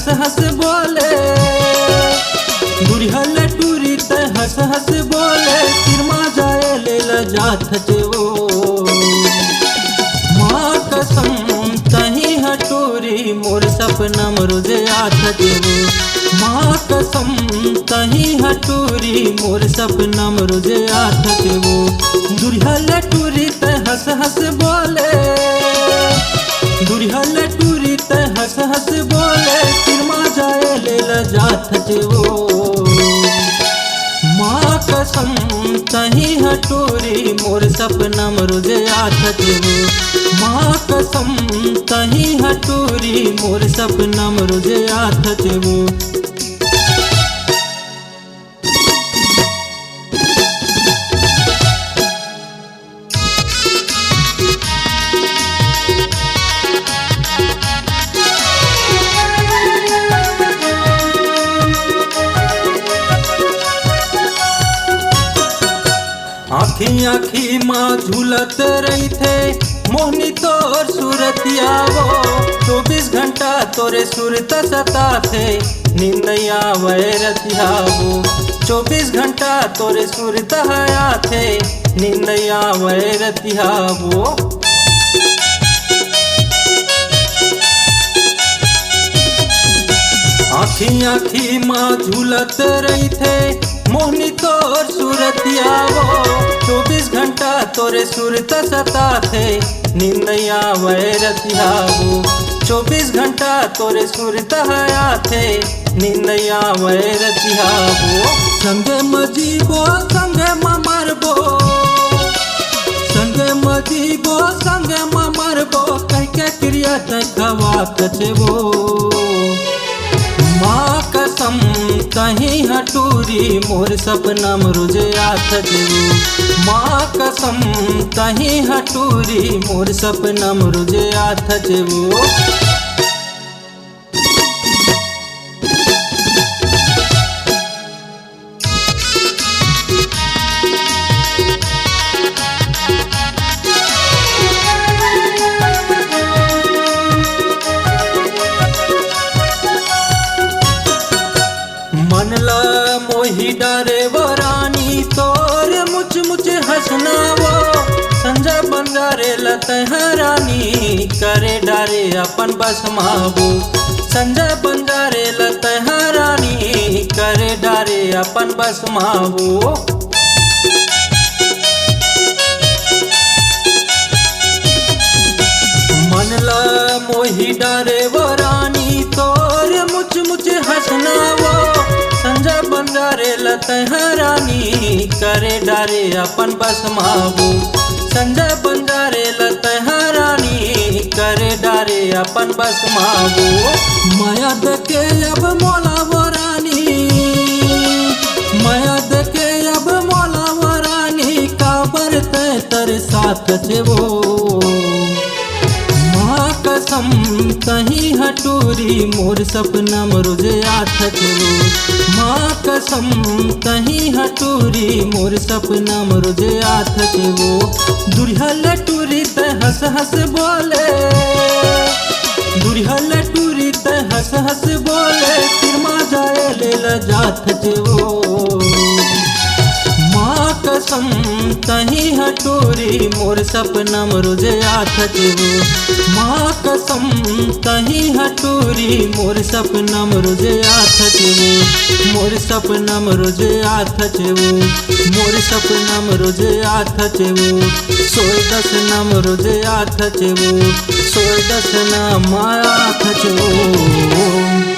हंस हंस बोले, दुरिहल टूरी ते हंस हंस बोले, किरमा जाए ले ल जात जेवो। माँ कसम तही हटूरी मोर सपना रोजे आथ जेवो। माँ कसम तही हटूरी मोर सपना रोजे आथ जेवो। दुरिहल टूरी ते हंस हंस बोले, दुरिहल टूरी ते हंस हंस बोले, किरमा जाए ले ल जात जेवो। माँ कसम तही हटूरी मोर सपना रोजे आथ जेवो। माँ कसम तही हटूरी मोर सपना रोजे आथ जेवो। आखी आखी माँ झूलत रही थे मोहनी तोर सूरतिया वो। 24 घंटा तोरे सुरत सता थे निंदया वैरतिया वो। 24 घंटा तोरे सुरत हया थे निंदया वैरतिया वो। आखी आखी माँ झूलत रही थे मोहनी तोर सूरतिया वो। 24 घंटा तोरे सुरत सता थे निंदया वैरतिया वो। 24 घंटा तोरे सुरत हया थे निंदया वैरतिया वो। संगे मजीबो संगे मरबो, संगे मजीबो संगे मरबो, कह के क्रिया तवा कचेबो। माँ कसम तही हटूरी मोर सपना रोजे आथ जेवो। माँ कसम तही हटूरी मोर सपना रोजे आथ जेवो। मनला मोही डारे वो रानी तोर मुझ मुझ हंसना वो। संजा बंजारे लतहरानी करे डारे अपन बस मावो। संजा बंजारे लतहरानी करे डारे अपन बस मावो। मनला मोही डारे वो रानी तोर मुझ मुझ हंसना वो। संजा बंजारे लतहरानी करे डारे अपन बस मावो। संजा बंजारे लतहरानी करे डारे अपन बस मावो। माया दके अब मोला वो रानी, माया दके अब मोला वो रानी, काबर ते तर साथ जेवो। माँ कसम तही हटूरी मोर सपना रोजे आथ जेवो। माँ कसम तही हटूरी मोर सपना रोजे आथ जेवो। दुरिहल टूरी ते हंस हंस बोले, दुरिहल टूरी ते हंस हंस बोले, किरमा जाए ले ल जात जेवो। माँ कसम तही हटूरी मोर सपना रोजे आथ जेवो। माँ कसम तही हटूरी मोर सपना रोजे आथ जेवो। मोर सपना रोजे आथ जेवो। मोर सपना रोजे आथ जेवो। 16 नाम रोजे आथ जेवो। 16 नाम आथ जेवो।